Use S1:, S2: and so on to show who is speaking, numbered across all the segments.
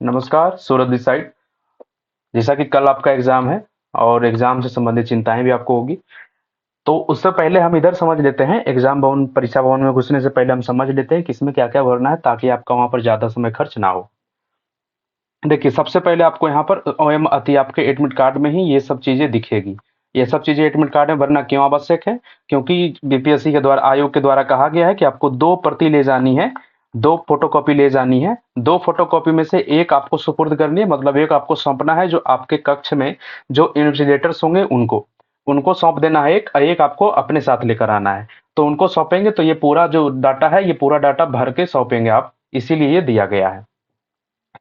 S1: नमस्कार, सूरज this side. जैसा कि कल आपका एग्ज़ाम है और एग्ज़ाम से संबंधित चिंताएँ भी आपको होगी। तो उससे पहले हम इधर समझ लेते हैं, एग्ज़ाम भवन परीक्षा भवन में घुसने से पहले हम समझ लेते हैं कि इसमें क्या-क्या भरना है ताकि आपका वहाँ पर ज़्यादा समय खर्च ना हो। देखिए, सबसे पहले आपको यहाँ पर ओएम अति आपके एडमिट कार्ड में ही ये सब चीज़ें दिखेगी। ये सब चीज़ें एडमिट कार्ड में भरना क्यों आवश्यक है? क्योंकि बीपीएससी के द्वारा आयोग के द्वारा कहा गया है कि आपको 2 प्रति ले जानी है, 2 फ़ोटोकॉपी ले जानी है। 2 फ़ोटोकॉपी में से 1 आपको सुपुर्द करनी है, मतलब 1 आपको सौंपना है जो आपके कक्ष में जो इन्विजिलेटर्स होंगे उनको। उनको सौंप देना है 1 और 1 आपको अपने साथ लेकर आना है। तो उनको सौंपेंगे तो ये पूरा जो डाटा है, ये पूरा डाटा भर के सौंपेंगे आप, इसीलिए ये दिया गया है।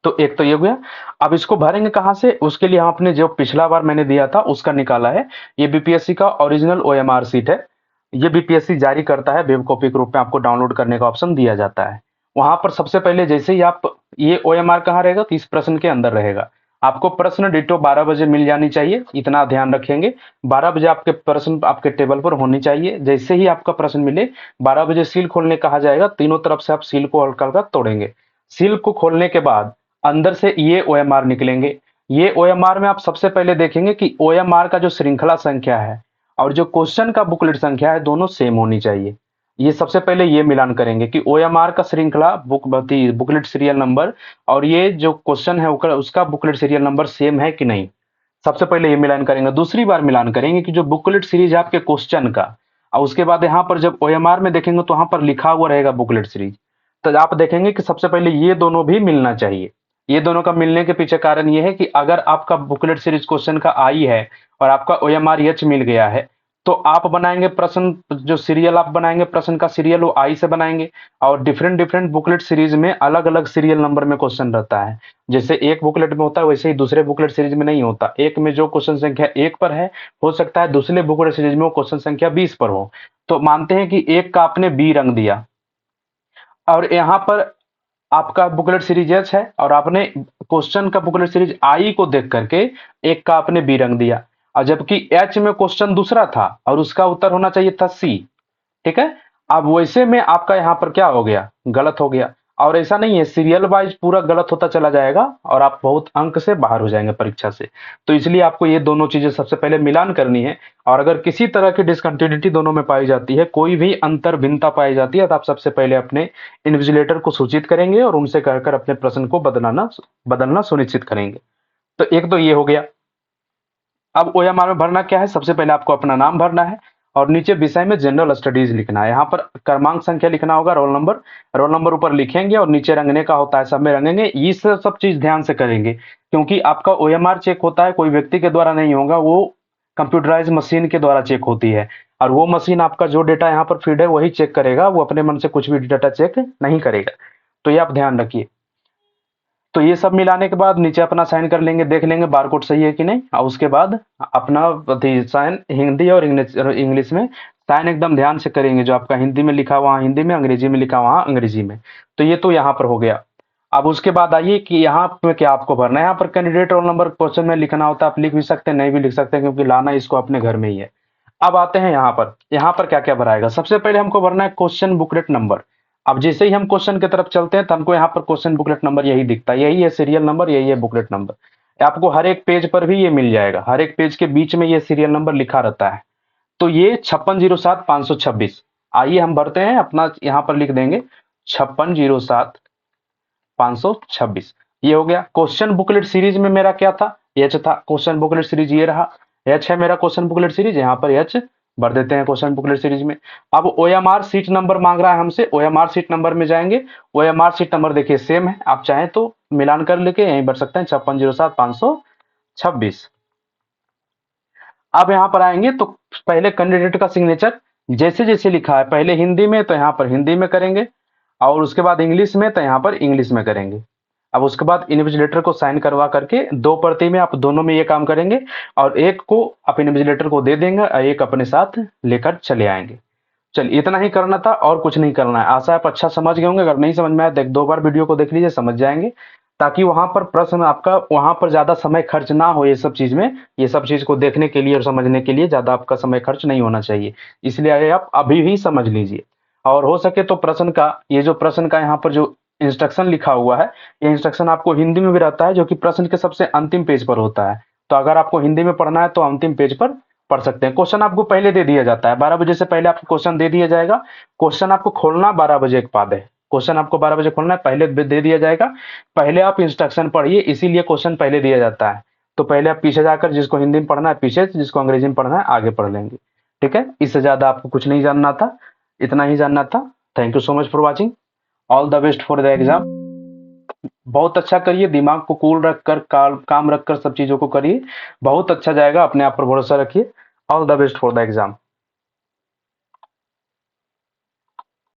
S1: तो एक तो ये हो गया। अब इसको भरेंगे कहाँ से? उसके लिए हम अपने जो पिछला बार मैंने दिया था उसका निकाला है। ये बीपीएससी का ओरिजिनल ओएमआर शीट है। ये बीपीएससी जारी करता है, वेब कॉपी के रूप में आपको डाउनलोड करने का ऑप्शन दिया जाता है। वहाँ पर सबसे पहले जैसे ही आप ये ओएमआर कहाँ रहेगा? 30 प्रश्न के अंदर रहेगा। आपको प्रश्न डिटो 12 बजे मिल जानी चाहिए, इतना ध्यान रखेंगे। 12 बजे आपके प्रश्न आपके टेबल पर होनी चाहिए। जैसे ही आपका प्रश्न मिले 12 बजे सील खोलने कहा जाएगा, तीनों तरफ से आप सील को हल्का-हल्का तोड़ेंगे। सील को खोलने के बाद अंदर से ये ओएमआर निकलेंगे। ये ओएमआर में आप सबसे पहले देखेंगे कि ओएमआर का जो श्रृंखला संख्या है और जो क्वेश्चन का बुकलेट संख्या है दोनों सेम होनी चाहिए। ये सबसे पहले ये मिलान करेंगे कि ओएमआर का श्रृंखला बुकलेट सीरियल नंबर और ये जो क्वेश्चन है उसका बुकलेट सीरियल नंबर सेम है कि नहीं। सबसे पहले ये मिलान करेंगे। दूसरी बार मिलान करेंगे कि जो बुकलेट सीरीज है आपके क्वेश्चन का और उसके बाद यहाँ पर जब ओएमआर में देखेंगे तो वहां पर लिखा हुआ रहेगा बुकलेट सीरीज। तो आप देखेंगे कि सबसे पहले ये दोनों भी मिलना चाहिए। ये दोनों का मिलने के पीछे कारण ये है कि अगर आपका बुकलेट सीरीज क्वेश्चन का आई है और आपका ओएमआर एच मिल गया है तो आप बनाएंगे प्रश्न, जो सीरियल आप बनाएंगे प्रश्न का सीरियल वो आई से बनाएंगे। और डिफरेंट डिफरेंट बुकलेट सीरीज में अलग अलग सीरियल नंबर में क्वेश्चन रहता है। जैसे एक बुकलेट में होता है वैसे ही दूसरे बुकलेट सीरीज में नहीं होता। एक में जो क्वेश्चन संख्या 1 पर है हो सकता है दूसरे बुकलेट सीरीज में वो क्वेश्चन संख्या 20 पर हो। तो मानते हैं कि एक का आपने बी रंग दिया और यहाँ पर आपका बुकलेट सीरीज एच है और आपने क्वेश्चन का बुकलेट सीरीज आई को देख करके एक का आपने बी रंग दिया और जबकि एच में क्वेश्चन दूसरा था और उसका उत्तर होना चाहिए था सी। ठीक है। अब वैसे में आपका यहाँ पर क्या हो गया? गलत हो गया। और ऐसा नहीं है, सीरियल वाइज पूरा गलत होता चला जाएगा और आप बहुत अंक से बाहर हो जाएंगे परीक्षा से। तो इसलिए आपको ये दोनों चीजें सबसे पहले मिलान करनी है। और अगर किसी तरह की डिसकंटिन्यूटी दोनों में पाई जाती है, कोई भी अंतर भिन्नता पाई जाती है, तो आप सबसे पहले अपने इन्विजिलेटर को सूचित करेंगे और उनसे कहकर अपने प्रश्न को बदलना सुनिश्चित करेंगे। तो एक तो ये हो गया। अब ओएमआर में भरना क्या है? सबसे पहले आपको अपना नाम भरना है और नीचे विषय में जनरल स्टडीज लिखना है। यहाँ पर क्रमांक संख्या लिखना होगा, रोल नंबर ऊपर लिखेंगे और नीचे रंगने का होता है, सब में रंगेंगे। ये सब चीज ध्यान से करेंगे क्योंकि आपका ओएमआर चेक होता है कोई व्यक्ति के द्वारा नहीं होगा, वो कंप्यूटराइज मशीन के द्वारा चेक होती है। और वो मशीन आपका जो डेटा यहाँ पर फीड है वही चेक करेगा, वो अपने मन से कुछ भी डेटा चेक नहीं करेगा। तो ये आप ध्यान रखिए। तो ये सब मिलाने के बाद नीचे अपना साइन कर लेंगे, देख लेंगे बारकोड सही है कि नहीं। और उसके बाद अपना साइन हिंदी और इंग्लिश में साइन एकदम ध्यान से करेंगे। जो आपका हिंदी में लिखा वहाँ हिंदी में, अंग्रेजी में लिखा वहाँ अंग्रेजी में। तो ये तो यहाँ पर हो गया। अब उसके बाद आइए कि यहाँ पे क्या आपको भरना है। यहाँ पर कैंडिडेट रोल नंबर क्वेश्चन में लिखना होता है, आप लिख भी सकते हैं नहीं भी लिख सकते हैं क्योंकि लाना इसको अपने घर में ही है। अब आते हैं यहाँ पर क्या क्या भराएगा। सबसे पहले हमको भरना है क्वेश्चन बुकलेट नंबर। अब जैसे ही हम क्वेश्चन की तरफ चलते हैं तो हमको यहाँ पर क्वेश्चन बुकलेट नंबर यही दिखता है, यही है सीरियल नंबर, यही है बुकलेट नंबर। आपको हर एक पेज पर भी ये मिल जाएगा, हर एक पेज के बीच में ये सीरियल नंबर लिखा रहता है। तो ये 5607 526। आइए हम भरते हैं, अपना यहाँ पर लिख देंगे 5607 526। ये हो गया। क्वेश्चन बुकलेट सीरीज में मेरा क्या था? एच था। क्वेश्चन बुकलेट सीरीज ये रहा, एच है मेरा क्वेश्चन बुकलेट सीरीज, यहाँ पर एच भर देते हैं क्वेश्चन बुकलेट सीरीज में। अब ओएमआर सीट नंबर मांग रहा है हमसे, ओएमआर सीट नंबर में जाएंगे। ओएमआर सीट नंबर देखिए सेम है, आप चाहें तो मिलान कर लेके यहीं भर सकते हैं 5607 526। अब यहाँ पर आएंगे तो पहले कैंडिडेट का सिग्नेचर जैसे जैसे लिखा है, पहले हिंदी में तो यहाँ पर हिंदी में करेंगे और उसके बाद इंग्लिश में तो यहाँ पर इंग्लिश में करेंगे। अब उसके बाद इन्विजिलेटर को साइन करवा करके 2 प्रति में आप दोनों में ये काम करेंगे और एक को आप इन्विजिलेटर को दे देंगे और एक अपने साथ लेकर चले आएंगे। चलिए इतना ही करना था और कुछ नहीं करना है। आशा आप अच्छा समझ गए होंगे। अगर नहीं समझ में आया तो 1-2 बार वीडियो को देख लीजिए, समझ जाएंगे। ताकि वहां पर प्रश्न आपका वहां पर ज्यादा समय खर्च ना हो। ये सब चीज में, ये सब चीज को देखने के लिए और समझने के लिए ज्यादा आपका समय खर्च नहीं होना चाहिए। इसलिए आप अभी ही समझ लीजिए और हो सके तो प्रश्न का, ये जो प्रश्न का यहाँ पर जो इंस्ट्रक्शन लिखा हुआ है, ये इंस्ट्रक्शन आपको हिंदी में भी रहता है, जो कि प्रश्न के सबसे अंतिम पेज पर होता है। तो अगर आपको हिंदी में पढ़ना है तो अंतिम पेज पर पढ़ सकते हैं। क्वेश्चन आपको पहले दे दिया जाता है, 12 बजे से पहले आपको क्वेश्चन दे दिया जाएगा। क्वेश्चन आपको खोलना 12 बजे के बाद है। क्वेश्चन आपको 12 बजे खोलना है, पहले दे दिया जाएगा। पहले आप इंस्ट्रक्शन पढ़िए, इसीलिए क्वेश्चन पहले दिया जाता है। तो पहले आप पीछे जाकर, जिसको हिंदी में पढ़ना है पीछे, जिसको अंग्रेजी में पढ़ना है आगे पढ़ लेंगे। ठीक है, इससे ज्यादा आपको कुछ नहीं जानना था, इतना ही जानना था। Thank you so much for watching. All the best for the exam. बहुत अच्छा करिए, दिमाग को कूल रखकर, काम रखकर सब चीजों को करिए, बहुत अच्छा जाएगा। अपने आप पर भरोसा रखिए। All the best for the exam.